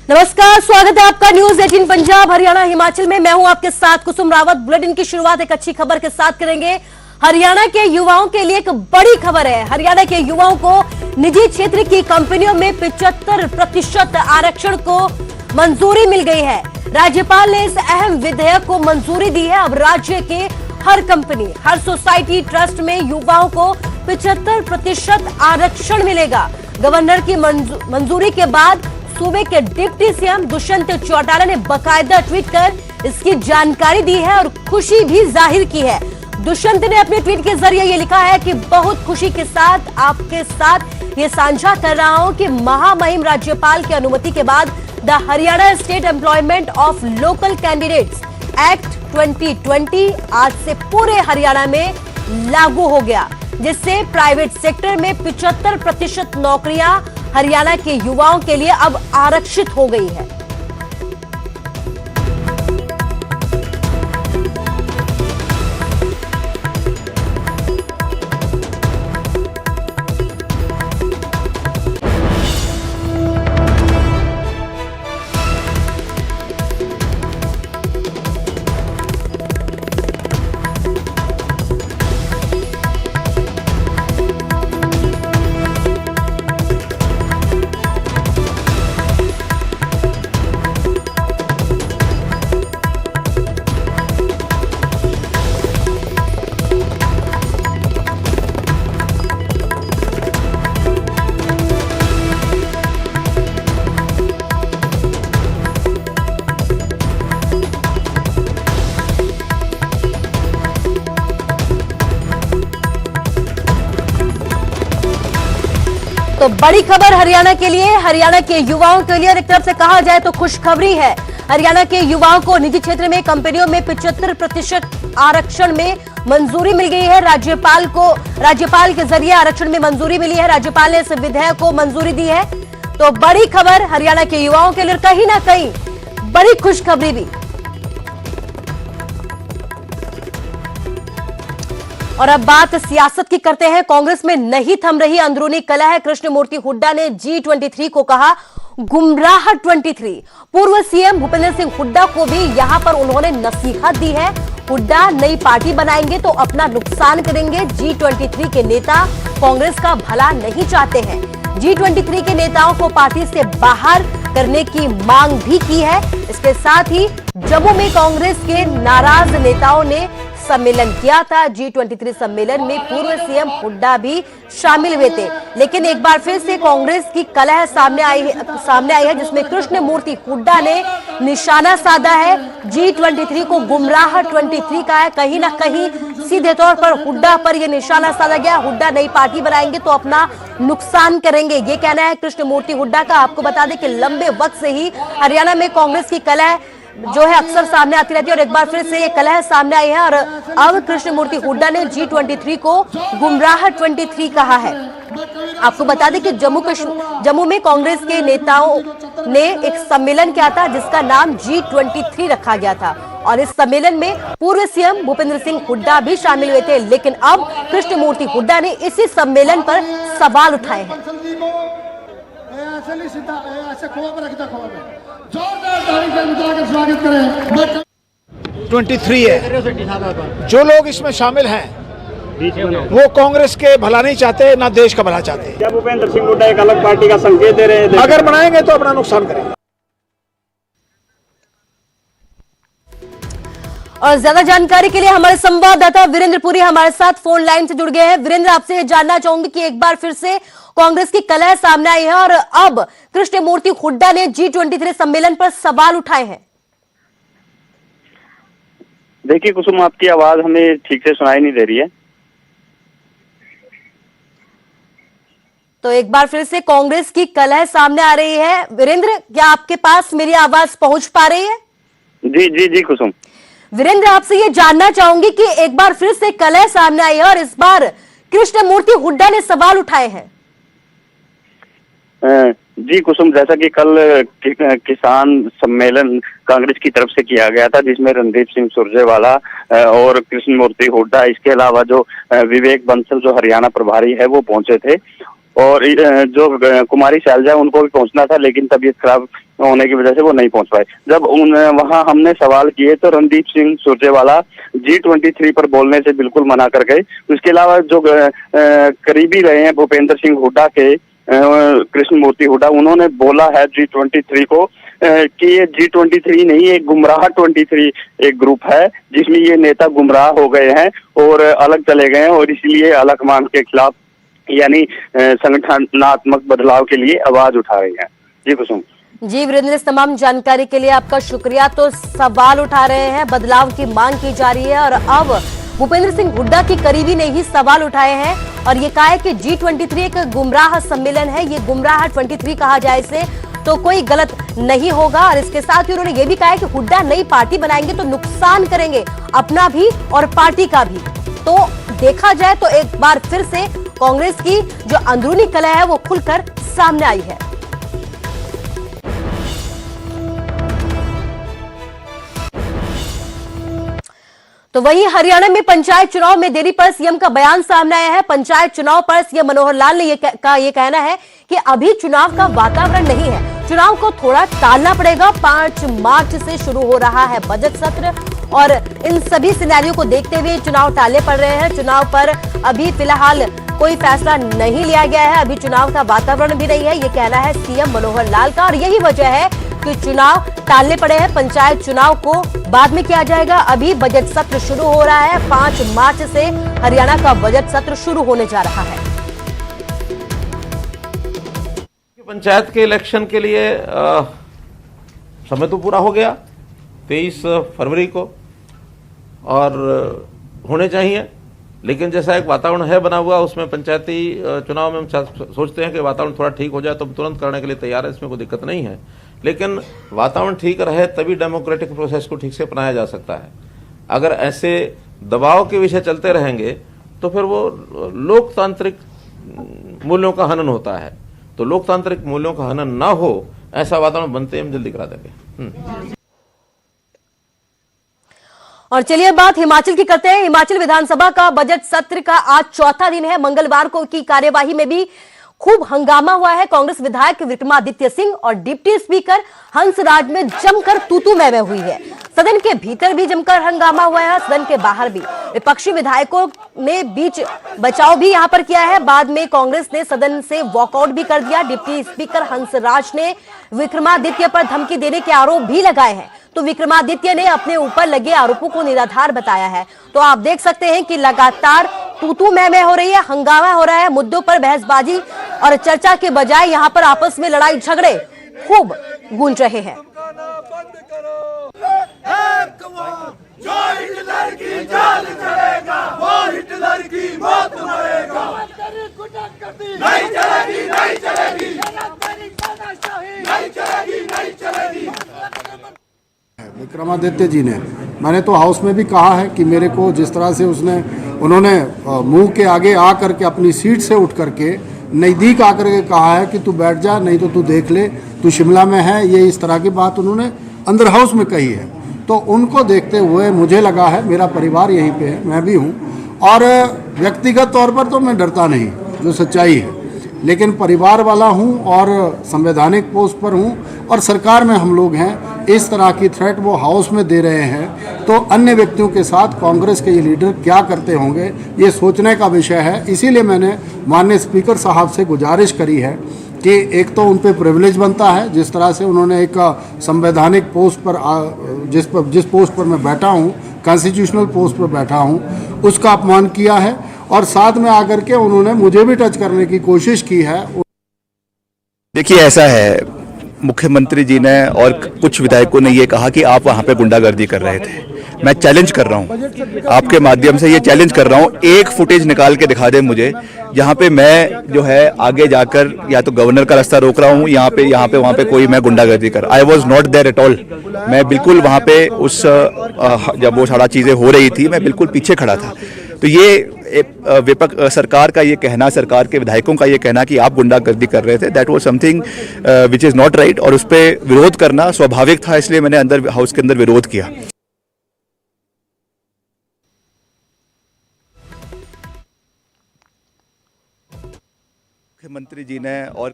नमस्कार, स्वागत है आपका न्यूज 18 पंजाब हरियाणा हिमाचल में। मैं हूं आपके साथ कुसुम रावत। बुलेटिन की शुरुआत एक अच्छी खबर के साथ करेंगे। हरियाणा के युवाओं के लिए एक बड़ी खबर है। हरियाणा के युवाओं को निजी क्षेत्र की कंपनियों में 75% आरक्षण को मंजूरी मिल गई है। राज्यपाल ने इस अहम विधेयक को मंजूरी दी है। अब राज्य के हर कंपनी, हर सोसाइटी, ट्रस्ट में युवाओं को 75% आरक्षण मिलेगा। गवर्नर की मंजूरी के बाद सूबे के डिप्टी सीएम दुष्यंत चौटाला ने बकायदा ट्वीट कर इसकी जानकारी दी है और खुशी भी जाहिर की है। दुष्यंत ने अपने ट्वीट के जरिए ये लिखा है कि बहुत खुशी के साथ आपके साथ ये साझा कर रहा हूं कि महामहिम राज्यपाल की अनुमति के बाद the Haryana state employment of local candidates act 2020 आज से पूरे हरियाणा में लागू हो गया, जिससे प्राइवेट सेक्टर में 75% नौकरियां हरियाणा के युवाओं के लिए अब आरक्षित हो गई है। तो बड़ी खबर हरियाणा के लिए, हरियाणा के युवाओं के लिए। और एक तरफ से कहा जाए तो खुशखबरी है। हरियाणा के युवाओं को निजी क्षेत्र में कंपनियों में 75% आरक्षण में मंजूरी मिल गई है। राज्यपाल के जरिए आरक्षण में मंजूरी मिली है। राज्यपाल ने इस विधेयक को मंजूरी दी है। तो बड़ी खबर हरियाणा के युवाओं के लिए, कहीं ना कहीं बड़ी खुशखबरी भी। और अब बात सियासत की करते हैं। कांग्रेस में नहीं थम रही अंदरूनी कलह। कृष्णमूर्ति हुड्डा ने G23 को कहा गुमराह 23। पूर्व सीएम भूपेंद्र सिंह हुड्डा को भी यहां पर उन्होंने नसीहत दी है। हुड्डा नई पार्टी बनाएंगे तो अपना नुकसान करेंगे। G23 के नेता कांग्रेस का भला नहीं चाहते हैं। G23 के नेताओं को पार्टी से बाहर करने की मांग भी की है। इसके साथ ही जम्मू में कांग्रेस के नाराज नेताओं ने सम्मेलन किया था। G23 सम्मेलन में पूर्व सीएम हुड्डा भी शामिल हुए थे। लेकिन एक बार फिर से कांग्रेस की कलह सामने आई है, जिसमें कृष्णमूर्ति हुड्डा ने निशाना साधा है। G23 को गुमराह 23 का है। कहीं ना कहीं सीधे तौर पर हुड्डा पर यह निशाना साधा गया। हुड्डा नई पार्टी बनाएंगे तो अपना नुकसान करेंगे, ये कहना है कृष्णमूर्ति हुड्डा का। आपको बता दें कि लंबे वक्त से ही हरियाणा में कांग्रेस की कलह जो है अक्सर सामने आती रहती है और एक बार फिर से ये कलह सामने आई है। और अब कृष्णमूर्ति हुड्डा ने G23 को गुमराह 23 कहा है। आपको बता दें कि जम्मू में कांग्रेस के नेताओं ने एक सम्मेलन किया था, जिसका नाम G23 रखा गया था। और इस सम्मेलन में पूर्व सीएम भूपेंद्र सिंह हुड्डा भी शामिल हुए थे। लेकिन अब कृष्णमूर्ति हुड्डा ने इसी सम्मेलन पर सवाल उठाए हैं। जोरदार ताली से बुलाकर स्वागत करें। 23 है। जो लोग इसमें शामिल हैं वो कांग्रेस के भला नहीं चाहते, ना देश का भला चाहते। क्या भूपेंद्र सिंह हुड्डा एक अलग पार्टी का संकेत दे रहे हैं? अगर बनाएंगे तो अपना नुकसान करेंगे। और ज्यादा जानकारी के लिए हमारे संवाददाता वीरेंद्र पुरी हमारे साथ फोन लाइन से जुड़ गए हैं। वीरेंद्र, आपसे ये जानना चाहूंगी कि एक बार फिर से कांग्रेस की कलह सामने आई है और अब कृष्णमूर्ति हुड्डा ने G23 सम्मेलन पर सवाल उठाए हैं। देखिए कुसुम, आपकी आवाज हमें ठीक से सुनाई नहीं दे रही है। तो एक बार फिर से कांग्रेस की कलह सामने आ रही है। वीरेंद्र, क्या आपके पास मेरी आवाज पहुंच पा रही है? जी जी जी कुसुम। वीरेंद्र, आपसे ये जानना चाहूंगी कि एक बार फिर से कलह सामने आई है और इस बार कृष्णमूर्ति हुड्डा ने सवाल उठाए हैं। जी कुसुम, जैसा कि कल किसान सम्मेलन कांग्रेस की तरफ से किया गया था, जिसमें रणदीप सिंह सुरजेवाला और कृष्णमूर्ति हुड्डा, इसके अलावा जो विवेक बंसल जो हरियाणा प्रभारी है वो पहुंचे थे। और जो कुमारी शैलजा उनको भी पहुंचना था, लेकिन तबीयत खराब होने की वजह से वो नहीं पहुंच पाए। जब वहां हमने सवाल किए तो रणदीप सिंह सुरजेवाला G23 पर बोलने से बिल्कुल मना कर गए। उसके अलावा जो करीबी रहे हैं भूपेंद्र सिंह हुड्डा के, कृष्णमूर्ति हुड्डा, उन्होंने बोला है G23 को कि ये G23 नहीं, एक गुमराह 23 एक ग्रुप है जिसमें ये नेता गुमराह हो गए हैं और अलग चले गए हैं, और इसलिए अलग के खिलाफ यानी संगठनात्मक बदलाव के लिए आवाज उठा रही हैं। जी कुसुम। जी वीरेंद्र, इस तमाम जानकारी के लिए आपका शुक्रिया। तो सवाल उठा रहे हैं, बदलाव की मांग की जा रही है, और अब भूपेंद्र सिंह हुड्डा की करीबी ने ही सवाल उठाए हैं और ये कहा है कि G23 एक गुमराह सम्मेलन है, ये गुमराह 23 कहा जाए इसे तो कोई गलत नहीं होगा। और इसके साथ ही उन्होंने ये भी कहा है कि हुड्डा नई पार्टी बनाएंगे तो नुकसान करेंगे अपना भी और पार्टी का भी। तो देखा जाए तो एक बार फिर से कांग्रेस की जो अंदरूनी कलह है वो खुलकर सामने आई है। तो वहीं हरियाणा में पंचायत चुनाव में देरी पर सीएम का बयान सामने आया है। पंचायत चुनाव पर सीएम मनोहर लाल ने ये कहना है कि अभी चुनाव का वातावरण नहीं है, चुनाव को थोड़ा टालना पड़ेगा। 5 मार्च से शुरू हो रहा है बजट सत्र और इन सभी सिनेरियो को देखते हुए चुनाव टालने पड़ रहे हैं। चुनाव पर अभी फिलहाल कोई फैसला नहीं लिया गया है, अभी चुनाव का वातावरण भी नहीं है, ये कहना है सीएम मनोहर लाल का। और यही वजह है कि चुनाव टालने पड़े हैं। पंचायत चुनाव को बाद में किया जाएगा, अभी बजट सत्र शुरू हो रहा है। 5 मार्च से हरियाणा का बजट सत्र शुरू होने जा रहा है। पंचायत के इलेक्शन के लिए समय तो पूरा हो गया 23 फरवरी को, और होने चाहिए, लेकिन जैसा एक वातावरण है बना हुआ, उसमें पंचायती चुनाव में हम सोचते हैं कि वातावरण थोड़ा ठीक हो जाए तो हम तुरंत करने के लिए तैयार है, इसमें कोई दिक्कत नहीं है। लेकिन वातावरण ठीक रहे तभी डेमोक्रेटिक प्रोसेस को ठीक से अपनाया जा सकता है। अगर ऐसे दबाव के विषय चलते रहेंगे तो फिर वो लोकतांत्रिक मूल्यों का हनन होता है। तो लोकतांत्रिक मूल्यों का हनन ना हो, ऐसा वातावरण बनते हम जल्दी करा देंगे। और चलिए बात हिमाचल की करते हैं। हिमाचल विधानसभा का बजट सत्र का आज चौथा दिन है। मंगलवार को की कार्यवाही में भी खूब हंगामा हुआ है। कांग्रेस विधायक विक्रमादित्य सिंह और डिप्टी स्पीकर हंसराज में जमकर तूतू मैं हुई है। सदन के भीतर भी जमकर हंगामा हुआ है, सदन के बाहर भी। विपक्षी विधायकों ने बीच बचाव भी यहां पर किया है। बाद में कांग्रेस ने सदन से वॉकआउट भी कर दिया। डिप्टी स्पीकर हंसराज ने विक्रमादित्य पर धमकी देने के आरोप भी लगाए हैं, तो विक्रमादित्य ने अपने ऊपर लगे आरोपों को निराधार बताया है। तो आप देख सकते हैं कि लगातार तू मैं हो रही है, हंगामा हो रहा है, मुद्दों पर बहसबाजी और चर्चा के बजाय यहां पर आपस में लड़ाई झगड़े खूब गूंज रहे हैं। विक्रमादित्य जी ने, मैंने तो हाउस में भी कहा है कि मेरे को जिस तरह से उन्होंने मुंह के आगे आ करके अपनी सीट से उठ करके नज़दीक आकर के कहा है कि तू बैठ जा, नहीं तो तू देख ले, तू शिमला में है, ये इस तरह की बात उन्होंने अंदर हाउस में कही है। तो उनको देखते हुए मुझे लगा है, मेरा परिवार यहीं पे है, मैं भी हूँ, और व्यक्तिगत तौर पर तो मैं डरता नहीं, जो सच्चाई है, लेकिन परिवार वाला हूँ और संवैधानिक पोस्ट पर हूँ और सरकार में हम लोग हैं। इस तरह की थ्रेट वो हाउस में दे रहे हैं, तो अन्य व्यक्तियों के साथ कांग्रेस के ये लीडर क्या करते होंगे, ये सोचने का विषय है। इसीलिए मैंने माननीय स्पीकर साहब से गुजारिश करी है कि एक तो उन पे प्रिविलेज बनता है, जिस तरह से उन्होंने एक संवैधानिक पोस्ट पर जिस पोस्ट पर मैं बैठा हूँ, कॉन्स्टिट्यूशनल पोस्ट पर बैठा हूँ, उसका अपमान किया है, और साथ में आकर के उन्होंने मुझे भी टच करने की कोशिश की है। देखिए, ऐसा है, मुख्यमंत्री जी ने और कुछ विधायकों ने ये कहा कि आप वहाँ पे गुंडागर्दी कर रहे थे। मैं चैलेंज कर रहा हूँ, आपके माध्यम से ये चैलेंज कर रहा हूँ, एक फुटेज निकाल के दिखा दें मुझे जहाँ पे मैं जो है आगे जाकर या तो गवर्नर का रास्ता रोक रहा हूँ, यहाँ पे वहाँ पे कोई मैं गुंडागर्दी कर। I was not there at all. मैं बिल्कुल वहाँ पे उस जब वो सारा चीज़ें हो रही थी, मैं बिल्कुल पीछे खड़ा था। तो ये विपक्ष सरकार का ये कहना, सरकार के विधायकों का ये कहना कि आप गुंडागर्दी कर रहे थे, that was something which is not right, और उस पर विरोध करना स्वाभाविक था, इसलिए मैंने अंदर हाउस के अंदर विरोध किया। मुख्यमंत्री जी ने और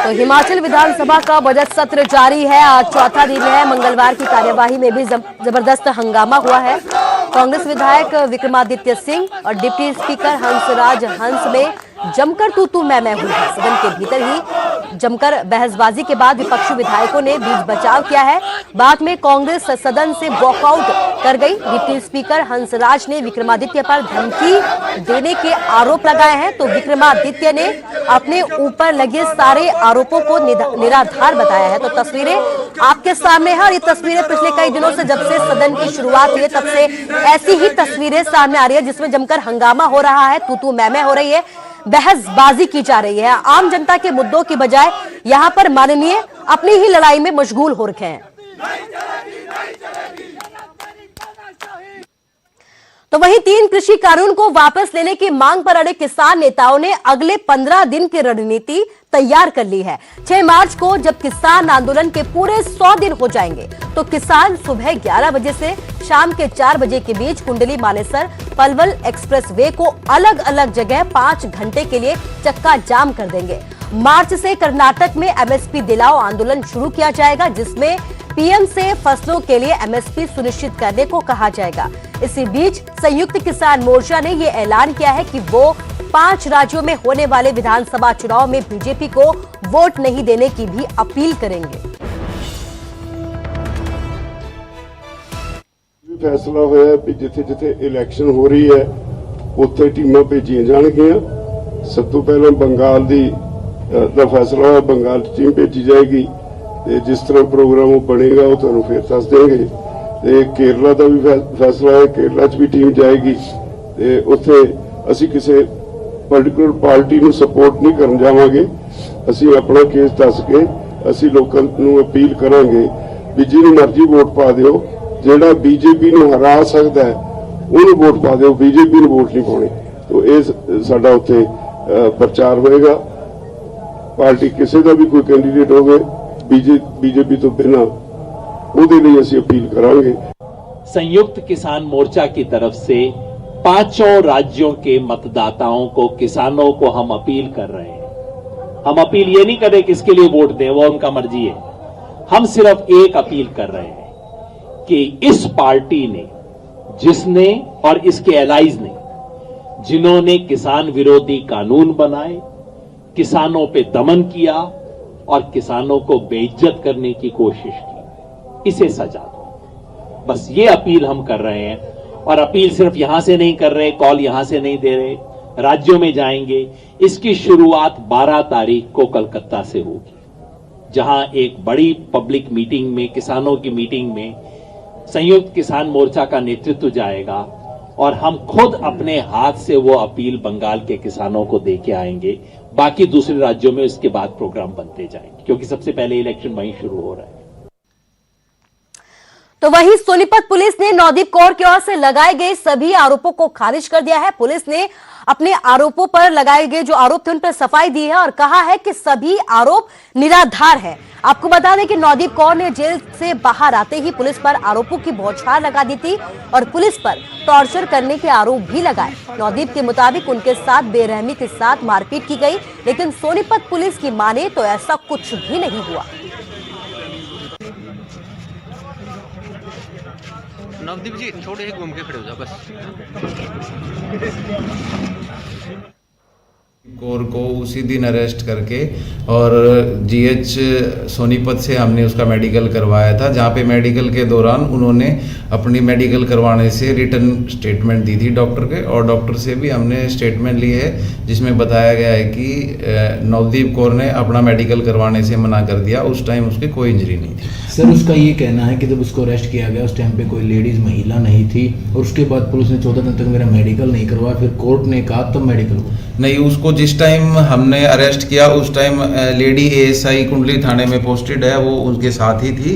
तो हिमाचल विधानसभा का बजट सत्र जारी है। आज चौथा दिन है। मंगलवार की कार्यवाही में भी जबरदस्त हंगामा हुआ है। कांग्रेस विधायक विक्रमादित्य सिंह और डिप्टी स्पीकर हंसराज हंस में जमकर तू मैं हुई है। सदन के भीतर ही जमकर बहसबाजी के बाद विपक्षी विधायकों ने बीच बचाव किया है। बाद में कांग्रेस सदन से वॉकआउट कर गई। डिप्टी स्पीकर हंसराज ने विक्रमादित्य पर धमकी देने के आरोप लगाए हैं, तो विक्रमादित्य ने अपने ऊपर लगे सारे आरोपों को निराधार बताया है। तो तस्वीरें आपके सामने है और ये तस्वीरें पिछले कई दिनों से, जब से सदन की शुरुआत हुई है तब से ऐसी ही तस्वीरें सामने आ रही है, जिसमें जमकर हंगामा हो रहा है, तू मैं हो रही है, बहसबाजी की जा रही है। आम जनता के मुद्दों की बजाय यहां पर माननीय अपनी ही लड़ाई में मशगूल हो रखे हैं। तो वहीं 3 कृषि कानून को वापस लेने की मांग पर अड़े किसान नेताओं ने अगले 15 दिन की रणनीति तैयार कर ली है। 6 मार्च को जब किसान आंदोलन के पूरे 100 दिन हो जाएंगे, तो किसान सुबह 11 बजे से शाम के 4 बजे के बीच कुंडली मानेसर पलवल एक्सप्रेस वे को अलग अलग जगह 5 घंटे के लिए चक्का जाम कर देंगे। मार्च से कर्नाटक में एमएसपी दिलाओ आंदोलन शुरू किया जाएगा, जिसमें पीएम से फसलों के लिए एमएसपी सुनिश्चित करने को कहा जाएगा। इसी बीच संयुक्त किसान मोर्चा ने यह ऐलान किया है कि वो 5 राज्यों में होने वाले विधानसभा चुनाव में बीजेपी को वोट नहीं देने की भी अपील करेंगे। फैसला होया भी जिथे जिथे इलैक्शन हो रही है उत्थे टीमां भेजियां जाणगियां। सब तो पहले बंगाल दा फैसला होया, बंगाल टीम भेजी जाएगी ते जिस तरह प्रोग्राम वो बनेगा वो तुहानूं फिर दस देंगे। ते केरला का भी फैसला है, केरला च भी टीम जाएगी ते उत्थे असीं किसी पर्टिकुलर पार्टी नूं सपोर्ट नहीं करन जावांगे। असीं अपना केस दस के असीं लोकां नूं अपील करांगे भी जिहनूं मर्जी वोट पा दिओ, जिहड़ा बीजेपी नूं हरा सकदा है उहनूं वोट पा दिओ, बीजेपी नूं वोट नहीं पाउणी। तो इह साडा उत्थे प्रचार होएगा। पार्टी किसी का भी कोई कैंडीडेट होवे बीजेपी तो बिना उहदे लई असीं अपील करांगे। संयुक्त किसान मोर्चा की तरफ से 5 राज्यों के मतदाताओं को, किसानों को हम अपील कर रहे हैं। हम अपील ये नहीं कर रहे किसके लिए वोट दें, वो उनका मर्जी है। हम सिर्फ एक अपील कर रहे हैं कि इस पार्टी ने, जिसने और इसके एलाइज ने, जिन्होंने किसान विरोधी कानून बनाए, किसानों पे दमन किया और किसानों को बेइज्जत करने की कोशिश की, इसे सजा दो। बस ये अपील हम कर रहे हैं। और अपील सिर्फ यहां से नहीं कर रहे, कॉल यहां से नहीं दे रहे, राज्यों में जाएंगे। इसकी शुरुआत 12 तारीख को कलकत्ता से होगी, जहां एक बड़ी पब्लिक मीटिंग में, किसानों की मीटिंग में संयुक्त किसान मोर्चा का नेतृत्व जाएगा और हम खुद अपने हाथ से वो अपील बंगाल के किसानों को दे के आएंगे। बाकी दूसरे राज्यों में इसके बाद प्रोग्राम बनते जाएंगे, क्योंकि सबसे पहले इलेक्शन वहीं शुरू हो रहा है। तो वहीं सोनीपत पुलिस ने नवदीप कौर की ओर से लगाए गए सभी आरोपों को खारिज कर दिया है। पुलिस ने अपने आरोपों पर लगाए गए जो आरोप थे उन पर सफाई दी है और कहा है कि सभी आरोप निराधार है। आपको बता दें कि नवदीप कौर ने जेल से बाहर आते ही पुलिस पर आरोपों की बौछार लगा दी थी और पुलिस पर टॉर्चर करने के आरोप भी लगाए। नवदीप के मुताबिक उनके साथ बेरहमी के साथ मारपीट की गई, लेकिन सोनीपत पुलिस की माने तो ऐसा कुछ भी नहीं हुआ। नवदीप जी थोड़े ही घूम के खड़े हो जाओ बस। कौर को उसी दिन अरेस्ट करके और जीएच सोनीपत से हमने उसका मेडिकल करवाया था, जहाँ पे मेडिकल के दौरान उन्होंने अपनी मेडिकल करवाने से रिटर्न स्टेटमेंट दी थी डॉक्टर के, और डॉक्टर से भी हमने स्टेटमेंट ली है जिसमें बताया गया है कि नवदीप कौर ने अपना मेडिकल करवाने से मना कर दिया। उस टाइम उसकी कोई इंजरी नहीं थी। सर, उसका ये कहना है कि जब उसको अरेस्ट किया गया उस टाइम पे कोई लेडीज महिला नहीं थी और उसके बाद पुलिस ने 14 दिन तक मेरा मेडिकल नहीं करवाया, फिर कोर्ट ने कहा तब मेडिकल हुआ। नहीं, उसको जिस टाइम हमने अरेस्ट किया उस टाइम लेडी एएसआई कुंडली थाने में पोस्टेड है, वो उनके साथ ही थी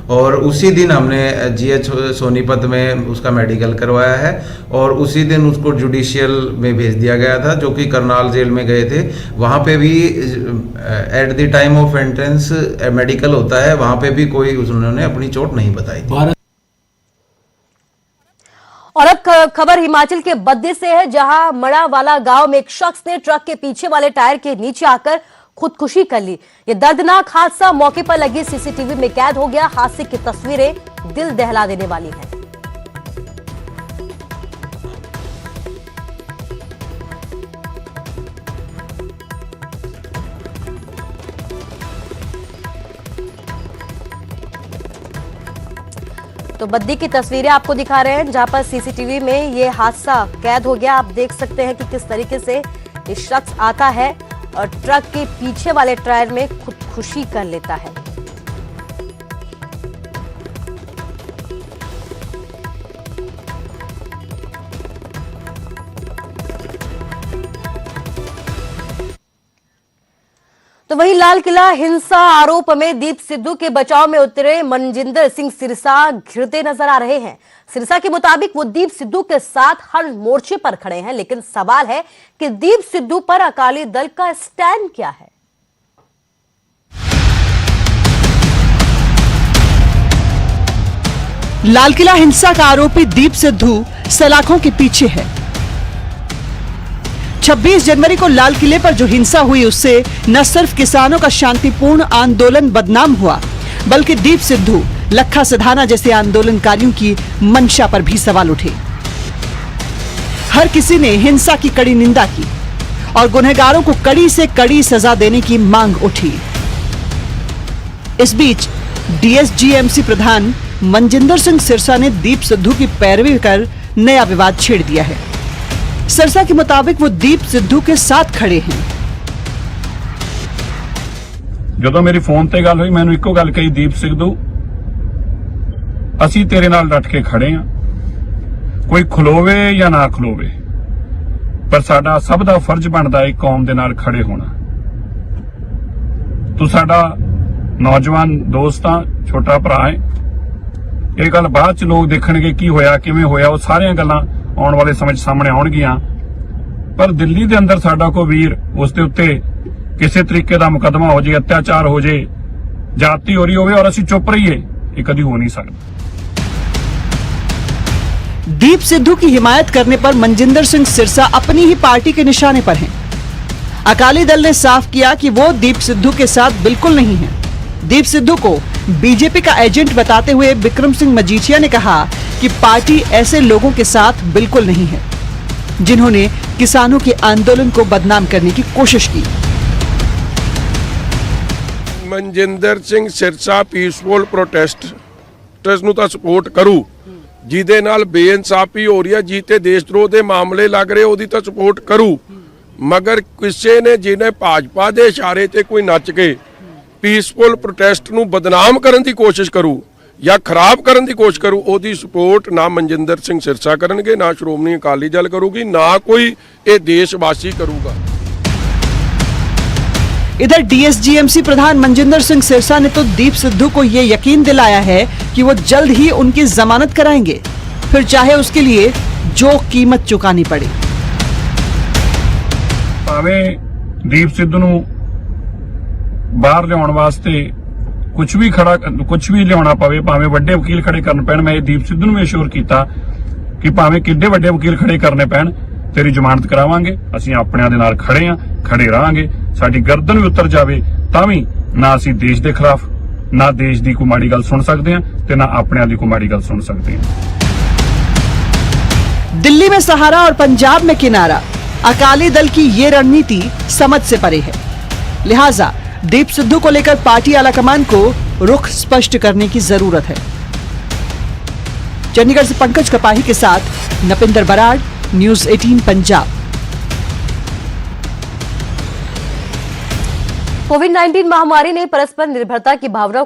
और उसी दिन हमने जीएच सोनीपत में उसका मेडिकल करवाया है और उसी दिन उसको जुडिशियल में भेज दिया गया था, जो कि करनाल जेल में गए थे। वहाँ पे भी at the time of entrance medical होता है, वहाँ पे भी कोई उन्होंने अपनी चोट नहीं बताई थी। और अब खबर हिमाचल के बद्दी से है, जहां मड़ावाला गांव में एक शख्स ने ट्रक के पीछे वाले टायर के नीचे आकर खुदकुशी कर ली। यह दर्दनाक हादसा मौके पर लगी सीसीटीवी में कैद हो गया। हादसे की तस्वीरें दिल दहला देने वाली हैं। तो बद्दी की तस्वीरें आपको दिखा रहे हैं, जहां पर सीसीटीवी में ये हादसा कैद हो गया। आप देख सकते हैं कि किस तरीके से ये शख्स आता है और ट्रक के पीछे वाले टायर में खुदकुशी कर लेता है। तो वहीं लाल किला हिंसा आरोप में दीप सिद्धू के बचाव में उतरे मनजिंदर सिंह सिरसा घिरते नजर आ रहे हैं। सिरसा के मुताबिक वो दीप सिद्धू के साथ हर मोर्चे पर खड़े हैं, लेकिन सवाल है कि दीप सिद्धू पर अकाली दल का स्टैंड क्या है। लाल किला हिंसा का आरोपी दीप सिद्धू सलाखों के पीछे है। 26 जनवरी को लाल किले पर जो हिंसा हुई, उससे न सिर्फ किसानों का शांतिपूर्ण आंदोलन बदनाम हुआ, बल्कि दीप सिद्धू, लखा सिधाना जैसे आंदोलनकारियों की मंशा पर भी सवाल उठे। हर किसी ने हिंसा की कड़ी निंदा की और गुनहगारों को कड़ी से कड़ी सजा देने की मांग उठी। इस बीच डीएसजीएमसी प्रधान मनजिंदर सिंह सिरसा ने दीप सिद्धू की पैरवी कर नया विवाद छेड़ दिया है। सिरसा के मुताबिक वो दीप सिद्धू के साथ खड़े हैं। ਜਦੋਂ ਮੇਰੀ ਫੋਨ ਤੇ ਗੱਲ ਹੋਈ, ਮੈਨੂੰ ਇੱਕੋ ਗੱਲ ਕਹੀ, ਦੀਪ ਸਿੱਧੂ ਅਸੀਂ ਤੇਰੇ ਨਾਲ ਡਟ ਕੇ ਖੜੇ ਆ, ਕੋਈ ਖਲੋਵੇ ਜਾਂ ਨਾ ਖਲੋਵੇ, ਪਰ ਸਾਡਾ ਸਭ ਦਾ ਫਰਜ਼ ਬਣਦਾ ਹੈ ਕੌਮ ਦੇ ਨਾਲ ਖੜੇ ਹੋਣਾ। ਤੂੰ ਸਾਡਾ ਨੌਜਵਾਨ ਦੋਸਤ ਆ, ਛੋਟਾ ਭਰਾ ਹੈ। ਇਹ ਗੱਲ ਬਾਅਦ ਚ ਲੋਕ ਦੇਖਣਗੇ ਕੀ ਹੋਇਆ, ਕਿਵੇਂ ਹੋਇਆ, ਉਹ ਸਾਰੀਆਂ ਗੱਲਾਂ ਆਉਣ ਵਾਲੇ ਸਮੇਂ 'ਚ ਸਾਹਮਣੇ ਆਉਣਗੀਆਂ। ਪਰ ਦਿੱਲੀ ਦੇ ਅੰਦਰ ਸਾਡਾ ਕੋਈ ਵੀਰ ਉਸ ਦੇ ਉੱਤੇ ਕਿਸੇ ਤਰੀਕੇ ਦਾ ਮੁਕੱਦਮਾ ਹੋ ਜੇ, ਅਤਿਆਚਾਰ ਹੋ ਜੇ, ਜਾਤੀ ਹੋ ਰਹੀ ਹੋਵੇ ਔਰ ਅਸੀਂ ਚੁੱਪ ਰਹੀਏ, ਇਹ ਕਦੀ ਹੋ ਨਹੀਂ ਸਕਦਾ। दीप सिद्धू की हिमायत करने पर मनजिंदर सिंह सिरसा अपनी ही पार्टी के निशाने पर हैं। अकाली दल ने साफ किया कि वो दीप सिद्धू के साथ बिल्कुल नहीं है। दीप सिद्धू को बीजेपी का एजेंट बताते हुए विक्रम सिंह मजीठिया ने कहा कि पार्टी ऐसे लोगों के साथ बिल्कुल नहीं है जिन्होंने किसानों के आंदोलन को बदनाम करने की कोशिश की। मनजिंदर सिंह सिरसा पीसफुल प्रोटेस्टर्स ਨੂੰ ਤਾਂ ਸਪੋਰਟ ਕਰੂ, ਜਿਹਦੇ ਨਾਲ ਬੇਇਨਸਾਫੀ ਹੋ ਰਹੀ ਹੈ, ਜੀਤੇ ਦੇਸ਼ ਧਰੋਹ ਦੇ ਮਾਮਲੇ ਲੱਗ ਰਹੇ, ਉਹਦੀ ਤਾਂ ਸਪੋਰਟ ਕਰੂ। ਮਗਰ ਕਿਸੇ ਨੇ ਜਿਹਨੇ ਭਾਜਪਾ ਦੇ ਇਸ਼ਾਰੇ ਤੇ ਕੋਈ ਨੱਚ ਕੇ ਪੀਸਫੁਲ ਪ੍ਰੋਟੈਸਟ ਨੂੰ ਬਦਨਾਮ ਕਰਨ ਦੀ ਕੋਸ਼ਿਸ਼ ਕਰੂ ਜਾਂ ਖਰਾਬ ਕਰਨ ਦੀ ਕੋਸ਼ਿਸ਼ ਕਰੂ, ਉਹਦੀ ਸਪੋਰਟ ਨਾ ਮਨਜਿੰਦਰ ਸਿੰਘ ਸਿਰਸਾ ਕਰਨਗੇ, ਨਾ ਸ਼੍ਰੋਮਣੀ ਅਕਾਲੀ ਦਲ ਕਰੂਗੀ, ਨਾ ਕੋਈ ਇਹ ਦੇਸ਼ਵਾਸੀ ਕਰੂਗਾ। इधर डीएसजीएमसी प्रधान मनजिंदर सिंह सिरसा ने तो दीप सिद्धू को यह यकीन दिलाया है कि वो जल्द ही उनकी जमानत कराएंगे, फिर चाहे उसके लिए जो कीमत चुकानी पड़े। ਭਾਵੇਂ ਦੀਪ ਸਿੱਧੂ ਨੂੰ ਬਾਹਰ ਲਿਆਉਣ ਵਾਸਤੇ ਕੁਝ ਵੀ ਲਿਆਉਣਾ ਪਵੇ, ਭਾਵੇਂ ਵੱਡੇ ਵਕੀਲ ਖੜੇ ਕਰਨ ਪੈਣ, ਮੈਂ ਇਹ ਦੀਪ ਸਿੱਧੂ ਨੂੰ ਵੀ ਅਸ਼ੋਰ ਕੀਤਾ ਕਿ ਭਾਵੇਂ ਕਿੱਡੇ ਵੱਡੇ ਵਕੀਲ ਖੜੇ ਕਰਨੇ ਪੈਣ, ਤੇਰੀ ਜ਼ਮਾਨਤ ਕਰਾਵਾਂਗੇ। ਅਸੀਂ ਆਪਣਿਆਂ ਦੇ ਨਾਲ ਖੜੇ ਆਂ, ਖੜੇ ਰਹਾਂਗੇ। ਸਾਡੀ ਗਰਦਨ ਵੀ ਉਤਰ ਜਾਵੇ ਤਾਂ ਵੀ ਨਾ ਅਸੀਂ ਦੇਸ਼ ਦੇ ਖਿਲਾਫ, ਨਾ ਦੇਸ਼ ਦੀ ਕੋਈ ਮਾੜੀ ਗੱਲ ਸੁਣ ਸਕਦੇ ਆਂ ਤੇ ਨਾ ਆਪਣਿਆਂ ਦੀ ਕੋਈ ਮਾੜੀ ਗੱਲ ਸੁਣ ਸਕਦੇ ਆਂ। दिल्ली में सहारा और पंजाब में किनारा, अकाली दल की ये रणनीति समझ से परे है। लिहाजा दीप सिद्धू को लेकर पार्टी आलाकमान को रुख स्पष्ट करने की जरूरत है। चंडीगढ़ से पंकज कपाही के साथ नपिंदर बराड़, न्यूज 18 पंजाब। कोविड-19 महामारी ने परस्पर निर्भरता की भावना